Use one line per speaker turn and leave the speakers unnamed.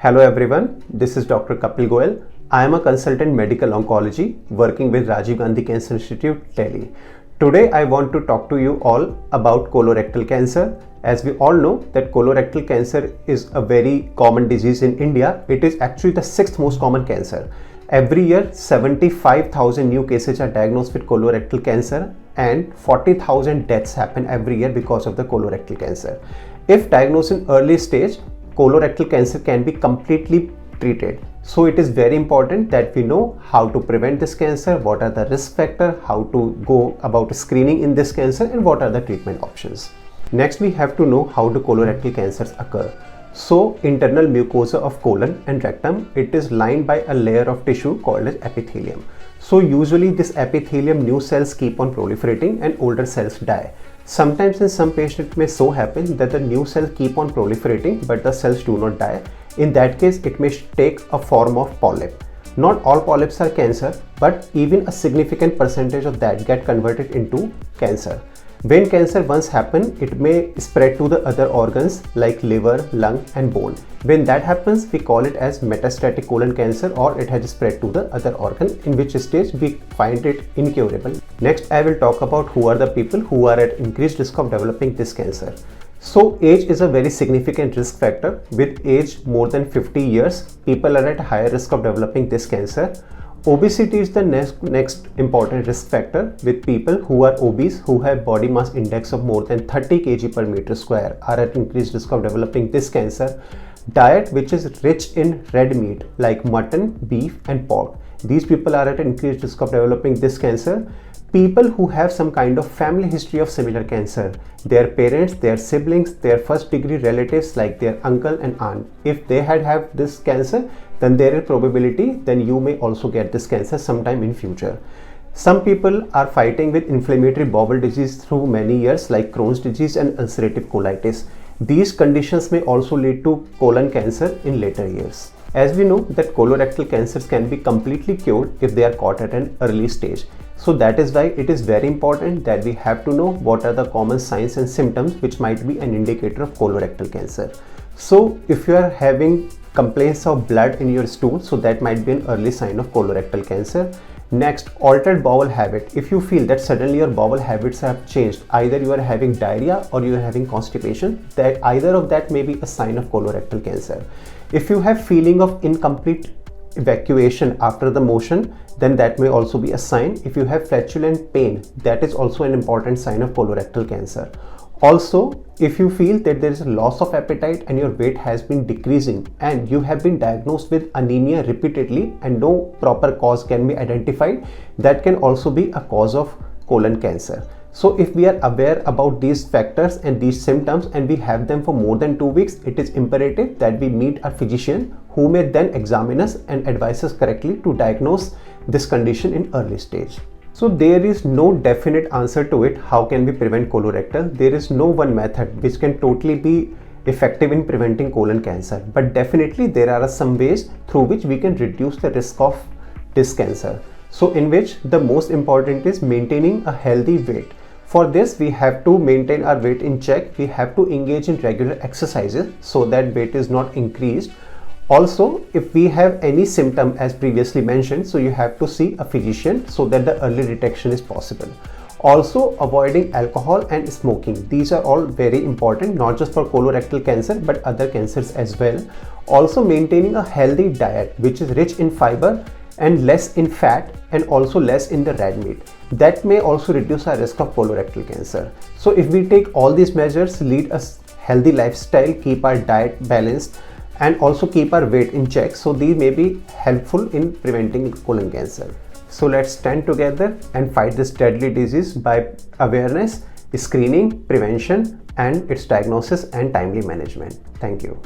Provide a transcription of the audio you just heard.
Hello everyone, this is Dr. Kapil Goel. I am a consultant medical oncology working with Rajiv Gandhi Cancer Institute, Delhi. Today I want to talk to you all about colorectal cancer. As we all know that colorectal cancer is a very common disease in India. It is actually the sixth most common cancer. Every year 75,000 new cases are diagnosed with colorectal cancer and 40,000 deaths happen every year because of the colorectal cancer. If diagnosed in early stage, colorectal cancer can be completely treated. So it is very important that we know how to prevent this cancer, what are the risk factors, how to go about screening in this cancer, and what are the treatment options. Next, we have to know how do colorectal cancers occur. So internal mucosa of colon and rectum, it is lined by a layer of tissue called as epithelium. So usually this epithelium, new cells keep on proliferating and older cells die. Sometimes in some patients it may so happen that the new cells keep on proliferating but the cells do not die. In that case, it may take a form of polyp. Not all polyps are cancer, but even a significant percentage of that get converted into cancer. When cancer once happens, it may spread to the other organs like liver, lung and bone. When that happens, we call it as metastatic colon cancer, or it has spread to the other organ, in which stage we find it incurable. Next, I will talk about who are the people who are at increased risk of developing this cancer. So age is a very significant risk factor. With age more than 50 years, people are at higher risk of developing this cancer. Obesity is the next important risk factor. With people who are obese, who have body mass index of more than 30 kg per meter square, are at increased risk of developing this cancer. Diet which is rich in red meat like mutton, beef and pork. These people are at increased risk of developing this cancer. People who have some kind of family history of similar cancer, their parents, their siblings, their first degree relatives like their uncle and aunt, if they have this cancer, then there is probability then you may also get this cancer sometime in future. Some people are fighting with inflammatory bowel disease through many years like Crohn's disease and ulcerative colitis. These conditions may also lead to colon cancer in later years. As we know that colorectal cancers can be completely cured if they are caught at an early stage. So that is why it is very important that we have to know what are the common signs and symptoms which might be an indicator of colorectal cancer. So if you are having complaints of blood in your stool, so that might be an early sign of colorectal cancer. Next, altered bowel habit. If you feel that suddenly your bowel habits have changed, either you are having diarrhea or you are having constipation, that either of that may be a sign of colorectal cancer. If you have feeling of incomplete evacuation after the motion, then that may also be a sign. If you have flatulent pain, that is also an important sign of colorectal cancer. Also, if you feel that there is a loss of appetite and your weight has been decreasing and you have been diagnosed with anemia repeatedly and no proper cause can be identified, that can also be a cause of colon cancer. So if we are aware about these factors and these symptoms and we have them for more than 2 weeks, it is imperative that we meet a physician who may then examine us and advise us correctly to diagnose this condition in early stage. So there is no definite answer to it. How can we prevent colorectal? There is no one method which can totally be effective in preventing colon cancer, but definitely there are some ways through which we can reduce the risk of this cancer. So in which the most important is maintaining a healthy weight. For this, we have to maintain our weight in check. We have to engage in regular exercises so that weight is not increased. Also, if we have any symptom as previously mentioned, so you have to see a physician so that the early detection is possible. Also, avoiding alcohol and smoking. These are all very important, not just for colorectal cancer but other cancers as well. Also, maintaining a healthy diet which is rich in fiber and less in fat and also less in the red meat. That may also reduce our risk of colorectal cancer. So if we take all these measures, lead a healthy lifestyle, keep our diet balanced and also keep our weight in check, so these may be helpful in preventing colon cancer. So let's stand together and fight this deadly disease by awareness, screening, prevention and its diagnosis and timely management. Thank you.